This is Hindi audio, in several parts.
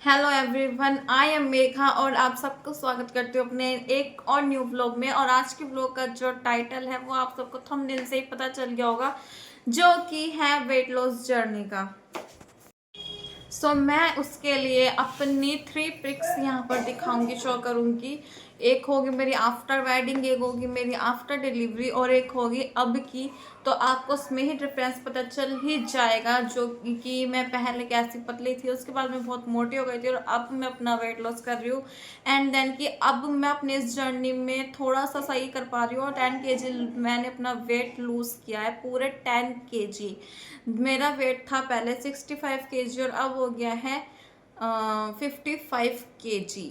Hello everyone, I am Megha और आप सबको स्वागत करती हूँ अपने एक और न्यू व्लॉग में। और आज के व्लॉग का जो टाइटल है वो आप सबको थंबनेल से ही पता चल गया होगा, जो कि है वेट लॉस जर्नी का। मैं उसके लिए अपनी 3 पिक्स यहाँ पर दिखाऊंगी, शो करूंगी। एक होगी मेरी आफ्टर वेडिंग, एक होगी मेरी आफ्टर डिलीवरी और एक होगी अब की। तो आपको उसमें ही डिफरेंस पता चल ही जाएगा, जो कि मैं पहले कैसी पतली थी, उसके बाद मैं बहुत मोटी हो गई थी और अब मैं अपना वेट लॉस कर रही हूँ। एंड देन कि अब मैं अपने इस जर्नी में थोड़ा सा सही कर पा रही हूँ और 10 kg मैंने अपना वेट लूज किया है, पूरे 10 kg। मेरा वेट था पहले 65 kg और अब हो गया है 55 kg।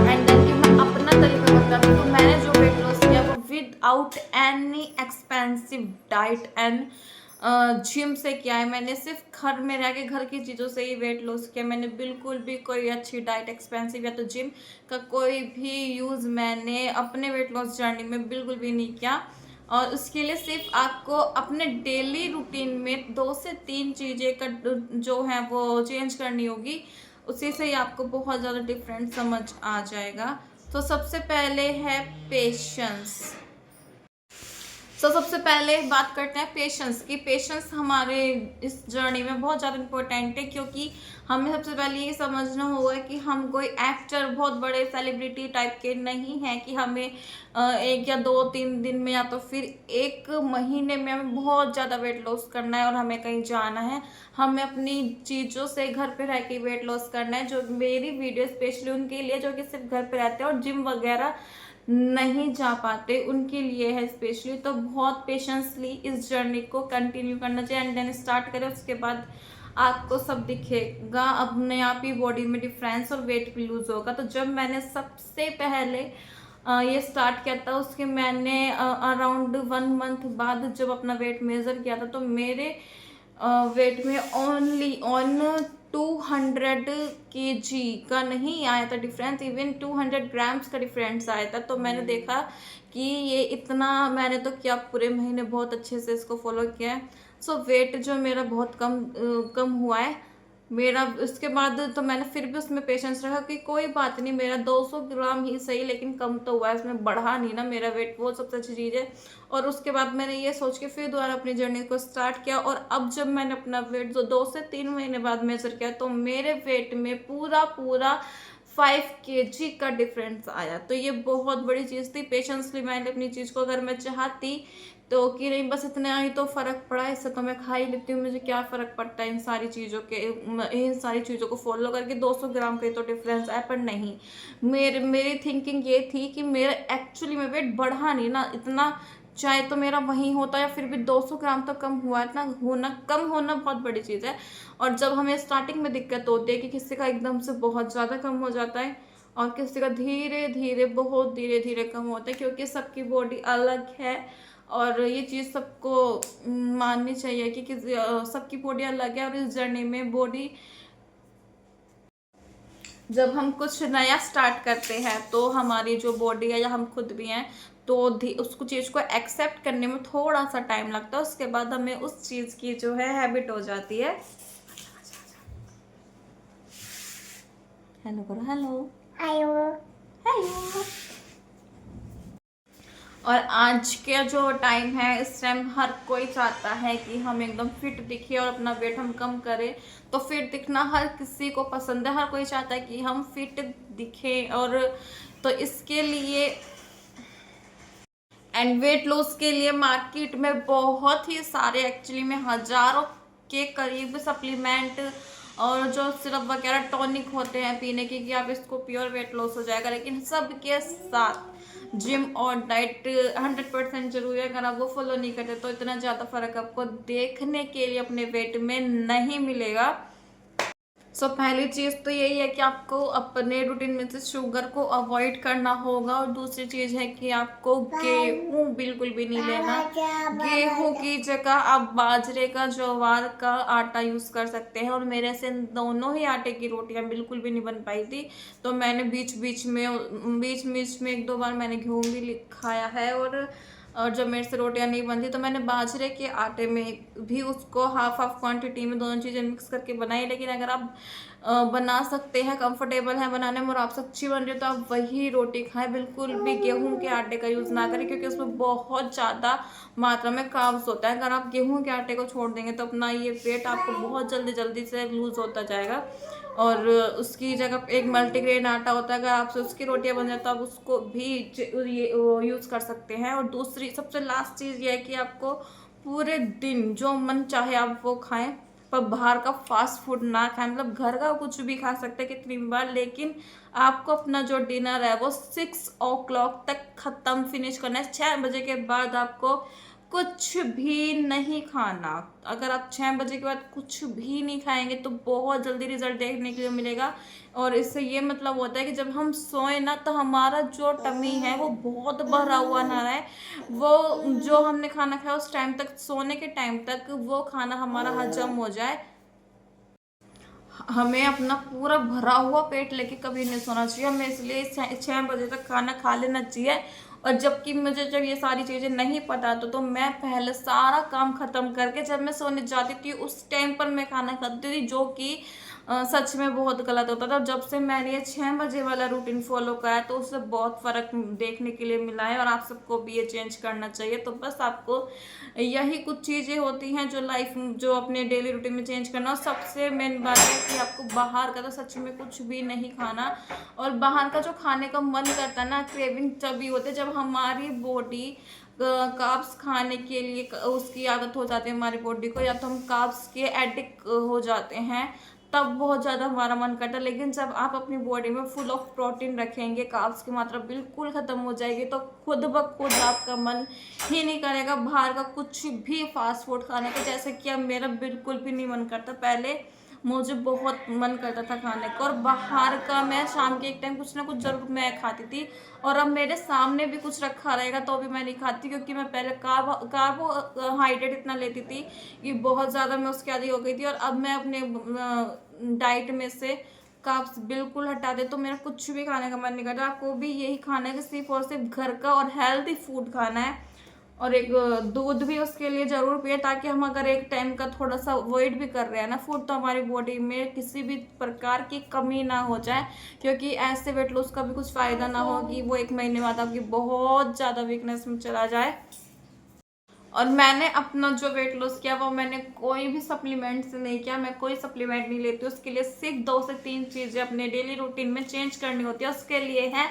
एंड देन कि मैं अपना तरीका बताती हूँ। तो मैंने जो वेट लॉस किया वो without any expensive diet and gym से किया है। मैंने सिर्फ घर में रह के घर की चीज़ों से ही वेट लॉस किया। मैंने बिल्कुल भी कोई अच्छी डाइट, एक्सपेंसिव या तो जिम का कोई भी यूज़ मैंने अपने वेट लॉस जर्नी में बिल्कुल भी नहीं किया। और उसके लिए सिर्फ आपको अपने डेली रूटीन में 2 से 3 चीज़ें का जो है वो चेंज करनी होगी। उसी से ही आपको बहुत ज़्यादा डिफरेंट समझ आ जाएगा। तो सबसे पहले है पेशेंस। सबसे पहले बात करते हैं पेशेंस की। पेशेंस हमारे इस जर्नी में बहुत ज़्यादा इम्पोर्टेंट है, क्योंकि हमें सबसे पहले ये समझना होगा कि हम कोई एक्टर, बहुत बड़े सेलिब्रिटी टाइप के नहीं हैं कि हमें 1 या 2 3 दिन में या तो फिर 1 महीने में हमें बहुत ज़्यादा वेट लॉस करना है और हमें कहीं जाना है। हमें अपनी चीज़ों से घर पे रह के वेट लॉस करना है। जो मेरी वीडियो स्पेशली उनके लिए जो कि सिर्फ घर पे रहते हैं और जिम वगैरह नहीं जा पाते, उनके लिए है स्पेशली। तो बहुत पेशेंसली इस जर्नी को कंटिन्यू करना चाहिए एंड देन स्टार्ट करें। उसके बाद आपको सब दिखेगा, अपने आप ही बॉडी में डिफरेंस और वेट भी लूज होगा। तो जब मैंने सबसे पहले ये स्टार्ट किया था, उसके मैंने अराउंड 1 मंथ बाद जब अपना वेट मेजर किया था, तो मेरे वेट में ओनली ऑन 200 kg का नहीं आया था डिफरेंस, इवन 200 ग्राम्स का डिफरेंस आया था। तो मैंने देखा कि ये इतना मैंने तो क्या पूरे महीने बहुत अच्छे से इसको फॉलो किया है। वेट जो मेरा बहुत कम हुआ है मेरा। उसके बाद तो मैंने फिर भी उसमें पेशेंस रखा कि कोई बात नहीं, मेरा 200 ग्राम ही सही लेकिन कम तो हुआ है, इसमें बढ़ा नहीं ना मेरा वेट, वो सबसे अच्छी चीज़ है। और उसके बाद मैंने ये सोच के फिर दोबारा अपनी जर्नी को स्टार्ट किया। और अब जब मैंने अपना वेट जो 2 से 3 महीने बाद मेजर किया, तो मेरे वेट में पूरा पूरा 5 kg का डिफरेंस आया। तो ये बहुत बड़ी चीज़ थी। पेशेंसली मैंने अपनी चीज़ को, अगर मैं चाहती तो कि नहीं बस इतना ही तो फ़र्क पड़ा, इससे तो मैं खा ही लेती हूँ, मुझे क्या फ़र्क पड़ता है इन सारी चीज़ों के, इन सारी चीज़ों को फॉलो करके 200 ग्राम के तो डिफरेंस आया। पर नहीं, मेरी थिंकिंग ये थी कि मेरा एक्चुअली में वेट बढ़ा नहीं ना इतना, चाहे तो मेरा वहीं होता या फिर भी 200 ग्राम तक कम हुआ। इतना होना, कम होना बहुत बड़ी चीज़ है। और जब हमें स्टार्टिंग में दिक्कत होती है कि किसी का एकदम से बहुत ज़्यादा कम हो जाता है और किसी का धीरे धीरे, बहुत धीरे धीरे कम होता है, क्योंकि सबकी बॉडी अलग है। और ये चीज़ सबको माननी चाहिए कि सबकी बॉडी अलग है। और इस जर्नी में बॉडी, जब हम कुछ नया स्टार्ट करते हैं तो हमारी जो बॉडी है या हम खुद भी हैं, तो उसको चीज़ को एक्सेप्ट करने में थोड़ा सा टाइम लगता है। उसके बाद हमें उस चीज़ की जो है हैबिट हो जाती है। हेलो करो, हेलो हेलो हेलो। और आज के जो टाइम है, इस टाइम हर कोई चाहता है कि हम एकदम फिट दिखे और अपना वेट हम कम करें। तो फिट दिखना हर किसी को पसंद है, हर कोई चाहता है कि हम फिट दिखें। और तो इसके लिए एंड वेट लॉस के लिए मार्केट में बहुत ही सारे, एक्चुअली में हजारों के करीब सप्लीमेंट और जो सिरप वगैरह टॉनिक होते हैं पीने की, कि आप इसको प्योर वेट लॉस हो जाएगा। लेकिन सबके साथ जिम और डाइट 100% जरूरी है। अगर आप वो फॉलो नहीं करते तो इतना ज़्यादा फर्क आपको देखने के लिए अपने वेट में नहीं मिलेगा। पहली चीज़ तो यही है कि आपको अपने रूटीन में से शुगर को अवॉइड करना होगा, और दूसरी चीज़ है कि आपको गेहूँ बिल्कुल भी नहीं लेना। गेहूँ की जगह आप बाजरे का, ज्वार का आटा यूज़ कर सकते हैं, और मेरे से दोनों ही आटे की रोटियां बिल्कुल भी नहीं बन पाई थी, तो मैंने बीच बीच में एक दो बार मैंने गेहूँ भी खाया है। और जब मेरे से रोटियां नहीं बनती तो मैंने बाजरे के आटे में भी उसको हाफ हाफ क्वांटिटी में दोनों चीज़ें मिक्स करके बनाई। लेकिन अगर आप बना सकते हैं, कंफर्टेबल है बनाने में और आपसे अच्छी बन रही है, तो आप वही रोटी खाएं, बिल्कुल भी गेहूं के आटे का यूज़ ना करें, क्योंकि उसमें बहुत ज़्यादा मात्रा में कार्ब्स होता है। अगर आप गेहूं के आटे को छोड़ देंगे तो अपना ये वेट आपको बहुत जल्दी जल्दी से लूज़ होता जाएगा। और उसकी जगह एक मल्टीग्रेन आटा होता है, अगर आपसे उसकी रोटियां बन जाए तो आप उसको भी यूज़ कर सकते हैं। और दूसरी सबसे लास्ट चीज़ ये है कि आपको पूरे दिन जो मन चाहे आप वो खाएं, पर बाहर का फास्ट फूड ना खाएं। मतलब घर का कुछ भी खा सकते हैं कितनी बार, लेकिन आपको अपना जो डिनर है वो 6 o'clock तक खत्म फिनिश करना है। 6 बजे के बाद आपको कुछ भी नहीं खाना। अगर आप 6 बजे के बाद कुछ भी नहीं खाएंगे तो बहुत जल्दी रिजल्ट देखने के लिए मिलेगा। और इससे ये मतलब होता है कि जब हम सोए ना, तो हमारा जो टमी है वो बहुत भरा हुआ ना रहे, वो जो हमने खाना खाया उस टाइम तक, सोने के टाइम तक वो खाना हमारा हजम हो जाए। हमें अपना पूरा भरा हुआ पेट लेके कभी नहीं सोना चाहिए, हमें इसलिए 6 बजे तक खाना खा लेना चाहिए। और जबकि मुझे जब ये सारी चीज़ें नहीं पता तो मैं पहले सारा काम खत्म करके जब मैं सोने जाती थी उस टाइम पर मैं खाना खाती थी, जो कि सच में बहुत गलत होता था। जब से मैंने ये 6 बजे वाला रूटीन फॉलो करा है तो उससे बहुत फ़र्क देखने के लिए मिला है, और आप सबको भी ये चेंज करना चाहिए। तो बस आपको यही कुछ चीज़ें होती हैं जो अपने डेली रूटीन में चेंज करना। और सबसे मेन बात है कि आपको बाहर का तो सच में कुछ भी नहीं खाना। और बाहर का जो खाने का मन करता है ना, क्रेविंग तभी होती है जब हमारी बॉडी कार्ब्स खाने के लिए उसकी आदत हो जाती है हमारी बॉडी को, या तो हम कार्ब्स के एडिक्ट हो जाते हैं, तब बहुत ज़्यादा हमारा मन करता है। लेकिन जब आप अपनी बॉडी में फुल ऑफ प्रोटीन रखेंगे, कार्ब्स की मात्रा बिल्कुल ख़त्म हो जाएगी, तो खुद ब खुद आपका मन ही नहीं करेगा बाहर का कुछ भी फास्ट फूड खाने का। जैसे कि अब मेरा बिल्कुल भी नहीं मन करता, पहले मुझे बहुत मन करता था खाने का, और बाहर का मैं शाम के एक टाइम कुछ ना कुछ जरूर मैं खाती थी। और अब मेरे सामने भी कुछ रखा रहेगा तो भी मैं नहीं खाती, क्योंकि मैं पहले कार्बोहाइड्रेट इतना लेती थी कि बहुत ज़्यादा मैं उसकी आदी हो गई थी। और अब मैं अपने डाइट में से कार्ब्स बिल्कुल हटा दे तो मेरा कुछ भी खाने का मन नहीं करता। आपको भी यही खाना है कि सिर्फ और सिर्फ घर का और हेल्दी फूड खाना है। और एक दूध भी उसके लिए ज़रूर पिए, ताकि हम अगर एक टाइम का थोड़ा सा अवॉइड भी कर रहे हैं ना फूड, तो हमारी बॉडी में किसी भी प्रकार की कमी ना हो जाए। क्योंकि ऐसे वेट लॉस का भी कुछ फ़ायदा ना हो कि वो 1 महीने बाद आपकी बहुत ज़्यादा वीकनेस में चला जाए। और मैंने अपना जो वेट लॉस किया वो मैंने कोई भी सप्लीमेंट से नहीं किया, मैं कोई सप्लीमेंट नहीं लेती। उसके लिए सिर्फ 2 से 3 चीज़ें अपने डेली रूटीन में चेंज करनी होती है। उसके लिए है,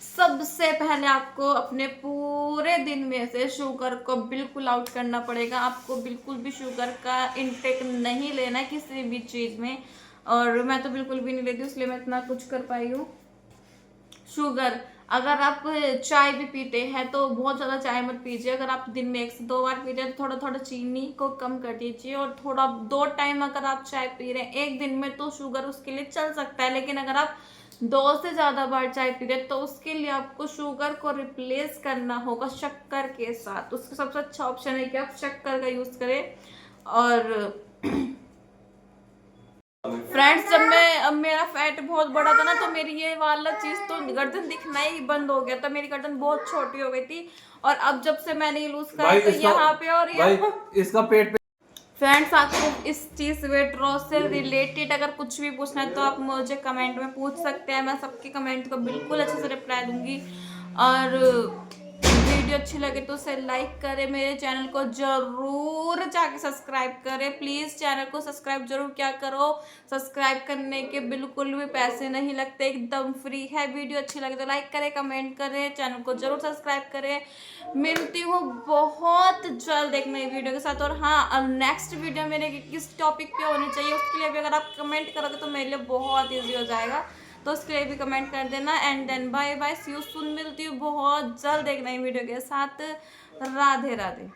सबसे पहले आपको अपने पूरे दिन में से शुगर को बिल्कुल आउट करना पड़ेगा। आपको बिल्कुल भी शुगर का इंटेक नहीं लेना है किसी भी चीज़ में, और मैं तो बिल्कुल भी नहीं लेती, इसलिए मैं इतना कुछ कर पाई हूँ। शुगर, अगर आप चाय भी पीते हैं तो बहुत ज़्यादा चाय मत पीजिए। अगर आप दिन में 1 से 2 बार पीते हैं तो थोड़ा थोड़ा चीनी को कम कर दीजिए। और थोड़ा 2 टाइम अगर आप चाय पी रहे हैं एक दिन में तो शुगर उसके लिए चल सकता है। लेकिन अगर आप 2 से ज़्यादा बार चाय पी रहे हैं तो उसके लिए आपको शुगर को रिप्लेस करना होगा शक्कर के साथ। उसका सबसे अच्छा ऑप्शन है कि आप शक्कर का यूज़ करें। और फ्रेंड्स, जब मैं अब मेरा फैट बहुत बड़ा था ना, तो मेरी ये वाला चीज तो गर्दन दिखना ही बंद हो गया था, मेरी गर्दन बहुत छोटी हो गई थी। और अब जब से मैंने ये लूज करा तो यहाँ पे और यहाँ इसका पेट पे। फ्रेंड्स, आपको इस चीज वेट लॉस से रिलेटेड अगर कुछ भी पूछना है तो आप मुझे कमेंट में पूछ सकते हैं, मैं सबके कमेंट को बिल्कुल अच्छे से रिप्लाई दूंगी। और वीडियो अच्छी लगे तो उसे लाइक करें, मेरे चैनल को जरूर जाके सब्सक्राइब करें। प्लीज़ चैनल को सब्सक्राइब जरूर क्या करो, सब्सक्राइब करने के बिल्कुल भी पैसे नहीं लगते, एकदम फ्री है। वीडियो अच्छी लगे तो लाइक करें, कमेंट करें, चैनल को जरूर सब्सक्राइब करें। मिलती हूँ बहुत जल्द एक नई वीडियो के साथ। और हाँ, नेक्स्ट वीडियो मेरे किस टॉपिक पे होनी चाहिए उसके लिए भी अगर आप कमेंट करोगे तो मेरे लिए बहुत ईजी हो जाएगा, तो उसके लिए भी कमेंट कर देना। And then bye bye, see you soon, मिलती हूँ बहुत जल्द एक नई वीडियो के साथ। राधे राधे।